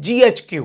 GHQ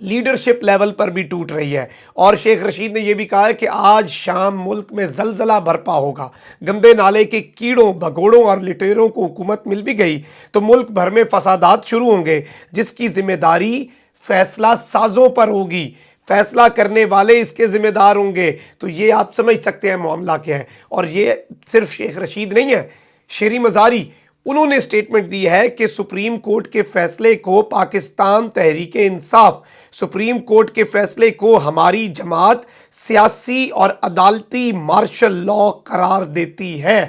leadership level پر بھی ٹوٹ رہی ہے۔ اور شیخ رشید نے یہ بھی کہا ہے کہ آج شام ملک میں زلزلہ برپا ہوگا، گندے نالے کے کیڑوں بھگوڑوں اور لٹیروں کو حکومت مل بھی گئی تو ملک بھر میں فسادات شروع ہوں گے، جس کی ذمہ داری فیصلہ سازوں پر ہوگی، فیصلہ کرنے والے اس کے ذمہ دار ہوں گے۔ تو یہ آپ سمجھ سکتے ہیں معاملہ کیا ہے۔ اور یہ صرف شیخ رشید نہیں ہے، شیری مزاری انہوں نے سٹیٹمنٹ دی ہے کہ سپریم کورٹ کے فیصلے کو پاکستان تحریک انصاف، سپریم کورٹ کے فیصلے کو ہماری جماعت سیاسی اور عدالتی مارشل لا قرار دیتی ہے۔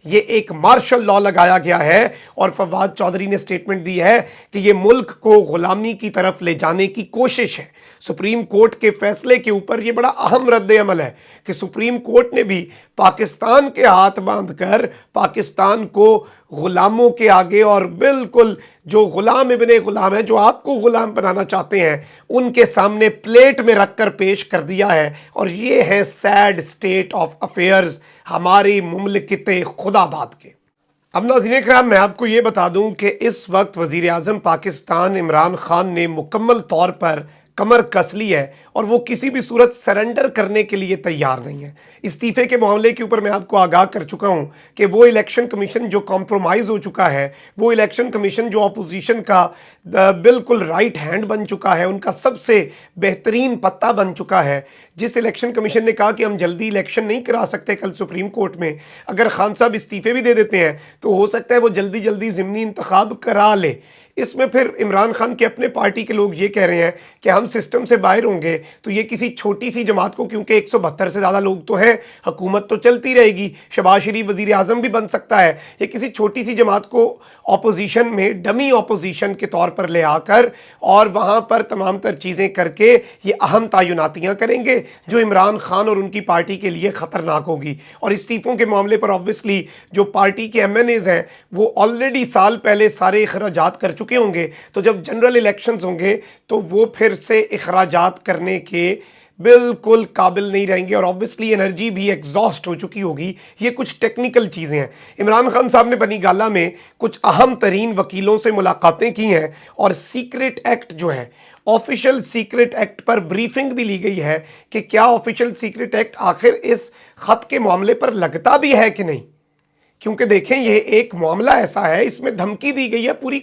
یہ ایک مارشل لا لگایا گیا ہے اور فواد چودھری نے سٹیٹمنٹ دی ہے کہ یہ ملک کو غلامی کی طرف لے جانے کی کوشش ہے۔ سپریم کورٹ کے فیصلے کے اوپر یہ بڑا اہم رد عمل ہے کہ سپریم کورٹ نے بھی پاکستان کے ہاتھ باندھ کر پاکستان کو غلاموں کے آگے اور بالکل جو غلام ابن غلام ہیں، جو آپ کو غلام بنانا چاہتے ہیں، ان کے سامنے پلیٹ میں رکھ کر پیش کر دیا ہے۔ اور یہ ہے سیڈ سٹیٹ آف افیئرز ہماری مملکت خدا باد کے۔ اب ناظرین کرام، میں آپ کو یہ بتا دوں کہ اس وقت وزیر اعظم پاکستان عمران خان نے مکمل طور پر کمر کس لی ہے اور وہ کسی بھی صورت سرنڈر کرنے کے لیے تیار نہیں ہے۔ استعفے کے معاملے کے اوپر میں آپ کو آگاہ کر چکا ہوں کہ وہ الیکشن کمیشن جو کمپرومائز ہو چکا ہے، وہ الیکشن کمیشن جو اپوزیشن کا بالکل رائٹ ہینڈ بن چکا ہے، ان کا سب سے بہترین پتہ بن چکا ہے، جس الیکشن کمیشن نے کہا کہ ہم جلدی الیکشن نہیں کرا سکتے کل سپریم کورٹ میں، اگر خان صاحب استعفے بھی دے دیتے ہیں تو ہو سکتا ہے وہ جلدی جلدی ضمنی انتخاب کرا لے۔ اس میں پھر عمران خان کے اپنے پارٹی کے لوگ یہ کہہ رہے ہیں کہ ہم سسٹم سے باہر ہوں گے تو یہ کسی چھوٹی سی جماعت کو، کیونکہ 172 سے زیادہ لوگ تو ہیں، حکومت تو چلتی رہے گی، شہباز شریف وزیر اعظم بھی بن سکتا ہے، یہ کسی چھوٹی سی جماعت کو اپوزیشن میں ڈمی اپوزیشن کے طور پر لے آ کر اور وہاں پر تمام تر چیزیں کر کے یہ اہم تعیناتیاں کریں گے جو عمران خان اور ان کی پارٹی کے لیے خطرناک ہوگی۔ اور استعفوں کے معاملے پر آبویسلی جو پارٹی کے ایم این ایز ہیں وہ آلریڈی سال پہلے سارے اخراجات کر چکے ہوں گے، تو جب جنرل الیکشنز ہوں گے تو وہ پھر سے اخراجات کرنے کے بالکل قابل نہیں رہیں گے اور آبویسلی انرجی بھی ایگزاسٹ ہو چکی ہوگی۔ یہ کچھ ٹیکنیکل چیزیں ہیں۔ عمران خان صاحب نے بنی گالہ میں کچھ اہم ترین وکیلوں سے ملاقاتیں کی ہیں اور سیکرٹ ایکٹ جو ہے، آفیشل سیکرٹ ایکٹ پر بریفنگ بھی لی گئی ہے کہ کیا آفیشل سیکرٹ ایکٹ آخر اس خط کے معاملے پر لگتا بھی ہے کہ نہیں، کیونکہ دیکھیں یہ ایک معاملہ ایسا ہے، اس میں دھمکی دی گئی ہے پوری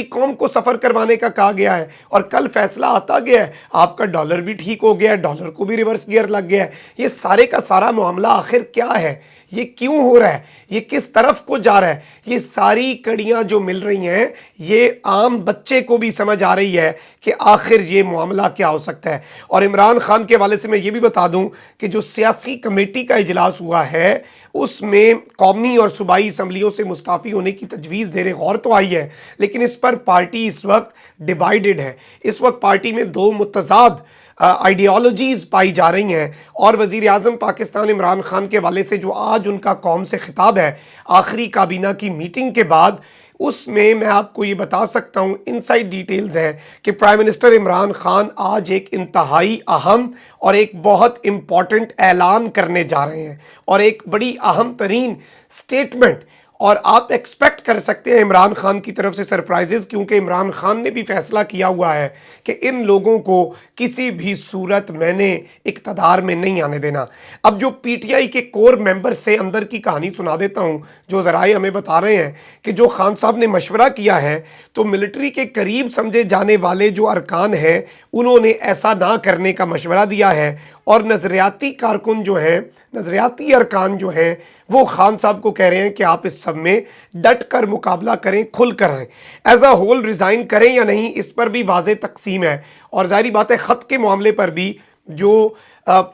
قوم کو سفر کروانے کا کہا گیا ہے اور کل فیصلہ آتا گیا ہے، آپ کا ڈالر بھی ٹھیک ہو گیا ہے، ڈالر کو بھی ریورس گیئر لگ گیا ہے۔ یہ سارے کا سارا معاملہ آخر کیا ہے، یہ کیوں ہو رہا ہے، یہ کس طرف کو جا رہا ہے، یہ ساری کڑیاں جو مل رہی ہیں یہ عام بچے کو بھی سمجھ آ رہی ہے کہ آخر یہ معاملہ کیا ہو سکتا ہے۔ اور عمران خان کے حوالے سے میں یہ بھی بتا دوں کہ جو سیاسی کمیٹی کا اجلاس ہوا ہے اس میں قومی اور صوبائی اسمبلیوں سے مستعفی ہونے کی تجویز زیر غور تو آئی ہے، لیکن اس پر پارٹی اس وقت ڈیوائیڈڈ ہے۔ اس وقت پارٹی میں دو متضاد آئیڈیالوجیز پائی جا رہی ہیں اور وزیر اعظم پاکستان عمران خان کے حوالے سے جو آج ان کا قوم سے خطاب ہے آخری کابینہ کی میٹنگ کے بعد، اس میں میں آپ کو یہ بتا سکتا ہوں، انسائیڈ ڈیٹیلز ہیں کہ پرائم منسٹر عمران خان آج ایک انتہائی اہم اور ایک بہت امپورٹنٹ اعلان کرنے جا رہے ہیں اور ایک بڑی اہم ترین سٹیٹمنٹ، اور آپ ایکسپیکٹ کر سکتے ہیں عمران خان کی طرف سے سرپرائزز، کیونکہ عمران خان نے بھی فیصلہ کیا ہوا ہے کہ ان لوگوں کو کسی بھی صورت میں نے اقتدار میں نہیں آنے دینا۔ اب جو پی ٹی آئی کے کور ممبر سے اندر کی کہانی سنا دیتا ہوں، جو ذرائع ہمیں بتا رہے ہیں کہ جو خان صاحب نے مشورہ کیا ہے تو ملٹری کے قریب سمجھے جانے والے جو ارکان ہیں انہوں نے ایسا نہ کرنے کا مشورہ دیا ہے، اور نظریاتی کارکن جو ہیں، نظریاتی ارکان جو ہیں، وہ خان صاحب کو کہہ رہے ہیں کہ آپ اس سب میں ڈٹ کر مقابلہ کریں، کھل کر ہیں، ایز اے ہول ریزائن کریں یا نہیں، اس پر بھی واضح تقسیم ہے۔ اور ظاہری بات ہے خط کے معاملے پر بھی جو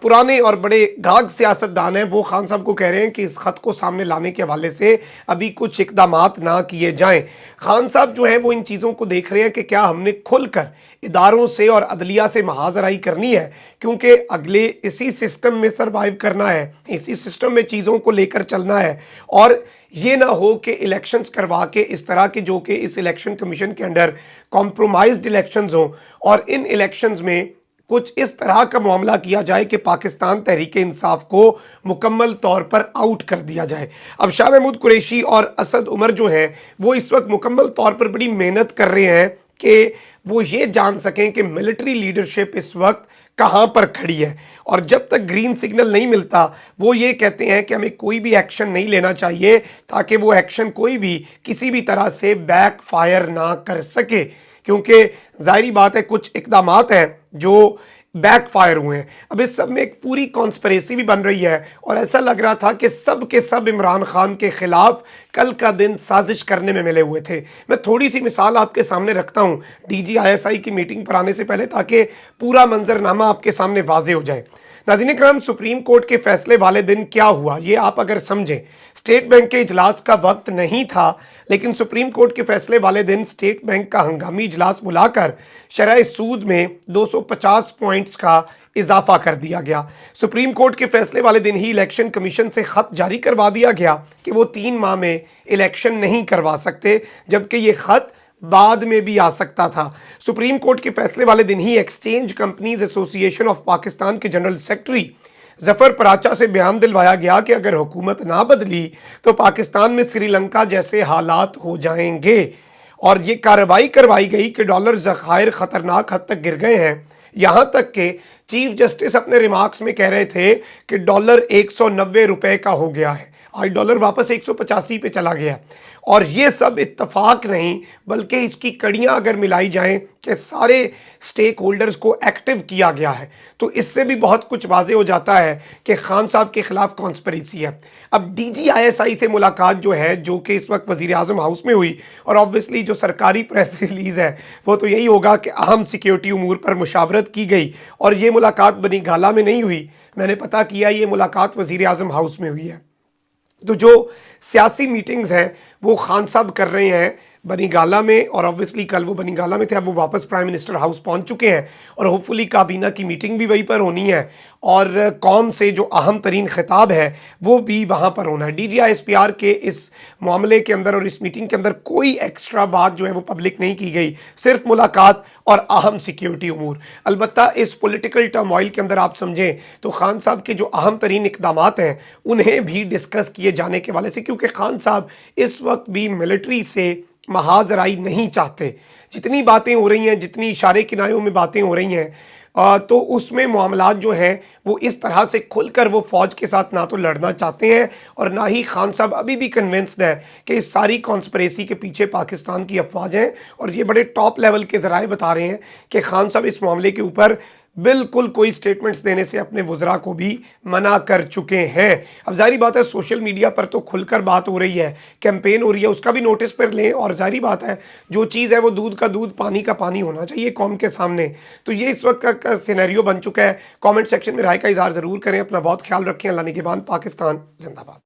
پرانے اور بڑے گھاگ سیاستدان ہیں وہ خان صاحب کو کہہ رہے ہیں کہ اس خط کو سامنے لانے کے حوالے سے ابھی کچھ اقدامات نہ کیے جائیں۔ خان صاحب جو ہیں وہ ان چیزوں کو دیکھ رہے ہیں کہ کیا ہم نے کھل کر اداروں سے اور عدلیہ سے محاذ آرائی کرنی ہے، کیونکہ اگلے اسی سسٹم میں سروائیو کرنا ہے، اسی سسٹم میں چیزوں کو لے کر چلنا ہے، اور یہ نہ ہو کہ الیکشنز کروا کے اس طرح کے جو کہ اس الیکشن کمیشن کے انڈر کمپرومائزڈ الیکشنز ہوں اور ان الیکشنز میں کچھ اس طرح کا معاملہ کیا جائے کہ پاکستان تحریک انصاف کو مکمل طور پر آؤٹ کر دیا جائے۔ اب شاہ محمود قریشی اور اسد عمر جو ہیں وہ اس وقت مکمل طور پر بڑی محنت کر رہے ہیں کہ وہ یہ جان سکیں کہ ملٹری لیڈرشپ اس وقت کہاں پر کھڑی ہے، اور جب تک گرین سگنل نہیں ملتا وہ یہ کہتے ہیں کہ ہمیں کوئی بھی ایکشن نہیں لینا چاہیے تاکہ وہ ایکشن کوئی بھی کسی بھی طرح سے بیک فائر نہ کر سکے، کیونکہ ظاہری بات ہے کچھ اقدامات ہیں جو بیک فائر ہوئے ہیں۔ اب اس سب میں ایک پوری کانسپریسی بھی بن رہی ہے، اور ایسا لگ رہا تھا کہ سب کے سب عمران خان کے خلاف کل کا دن سازش کرنے میں ملے ہوئے تھے۔ میں تھوڑی سی مثال آپ کے سامنے رکھتا ہوں D G I S I کی میٹنگ پر آنے سے پہلے، تاکہ پورا منظرنامہ آپ کے سامنے واضح ہو جائے۔ ناظرین کرام، سپریم کورٹ کے فیصلے والے دن کیا ہوا یہ آپ اگر سمجھیں، اسٹیٹ بینک کے اجلاس کا وقت نہیں تھا، لیکن سپریم کورٹ کے فیصلے والے دن اسٹیٹ بینک کا ہنگامی اجلاس بلا کر شرح سود میں 250 پوائنٹس کا اضافہ کر دیا گیا۔ سپریم کورٹ کے فیصلے والے دن ہی الیکشن کمیشن سے خط جاری کروا دیا گیا کہ وہ 3 ماہ میں الیکشن نہیں کروا سکتے، جبکہ یہ خط بعد میں بھی آ سکتا تھا۔ سپریم کورٹ کے فیصلے والے دن ہی ایکسچینج کمپنیز ایسوسی ایشن آف پاکستان کے جنرل سیکرٹری ظفر پراچا سے بیان دلوایا گیا کہ اگر حکومت نہ بدلی تو پاکستان میں سری لنکا جیسے حالات ہو جائیں گے، اور یہ کارروائی کروائی گئی کہ ڈالر ذخائر خطرناک حد تک گر گئے ہیں، یہاں تک کہ چیف جسٹس اپنے ریمارکس میں کہہ رہے تھے کہ ڈالر 190 روپے کا ہو گیا ہے، آج ڈالر واپس 185 پہ چلا گیا، اور یہ سب اتفاق نہیں بلکہ اس کی کڑیاں اگر ملائی جائیں کہ سارے سٹیک ہولڈرز کو ایکٹیو کیا گیا ہے، تو اس سے بھی بہت کچھ واضح ہو جاتا ہے کہ خان صاحب کے خلاف کانسپریسی ہے۔ اب D G I S I سے ملاقات جو ہے، جو کہ اس وقت وزیر اعظم ہاؤس میں ہوئی، اور آبویسلی جو سرکاری پریس ریلیز ہے وہ تو یہی ہوگا کہ اہم سیکیورٹی امور پر مشاورت کی گئی، اور یہ ملاقات بنی گالہ میں نہیں ہوئی، میں نے پتہ کیا یہ ملاقات وزیر اعظم ہاؤس میں ہوئی ہے۔ تو جو سیاسی میٹنگز ہیں وہ خان صاحب کر رہے ہیں بنی گالہ میں، اور آبویسلی کل وہ بنی گالہ میں تھے، اب وہ واپس پرائم منسٹر ہاؤس پہنچ چکے ہیں، اور ہوپ فلی کابینہ کی میٹنگ بھی وہیں پر ہونی ہے، اور قوم سے جو اہم ترین خطاب ہے وہ بھی وہاں پر ہونا ہے۔ D G I S P R کے اس معاملے کے اندر اور اس میٹنگ کے اندر کوئی ایکسٹرا بات جو ہے وہ پبلک نہیں کی گئی، صرف ملاقات اور اہم سیکیورٹی امور۔ البتہ اس پولیٹیکل ٹرموائل کے اندر آپ سمجھیں تو خان صاحب کے جو اہم ترین اقدامات ہیں انہیں بھی ڈسکس کیے جانے کے والے سے، کیونکہ خان صاحب اس وقت بھی ملٹری سے محاذ رائی نہیں چاہتے۔ جتنی باتیں ہو رہی ہیں، جتنی اشارے کنایوں میں باتیں ہو رہی ہیں، تو اس میں معاملات جو ہیں وہ اس طرح سے کھل کر وہ فوج کے ساتھ نہ تو لڑنا چاہتے ہیں، اور نہ ہی خان صاحب ابھی بھی کنونسڈ ہیں کہ اس ساری کانسپریسی کے پیچھے پاکستان کی افواج ہیں، اور یہ بڑے ٹاپ لیول کے ذرائع بتا رہے ہیں کہ خان صاحب اس معاملے کے اوپر بالکل کوئی سٹیٹمنٹس دینے سے اپنے وزراء کو بھی منع کر چکے ہیں۔ اب ظاہری بات ہے سوشل میڈیا پر تو کھل کر بات ہو رہی ہے، کیمپین ہو رہی ہے، اس کا بھی نوٹس پر لیں، اور ظاہری بات ہے جو چیز ہے وہ دودھ کا دودھ پانی کا پانی ہونا چاہیے قوم کے سامنے۔ تو یہ اس وقت کا سینیریو بن چکا ہے۔ کامنٹ سیکشن میں رائے کا اظہار ضرور کریں، اپنا بہت خیال رکھیں۔ اللہ نگہبان، پاکستان زندہ باد۔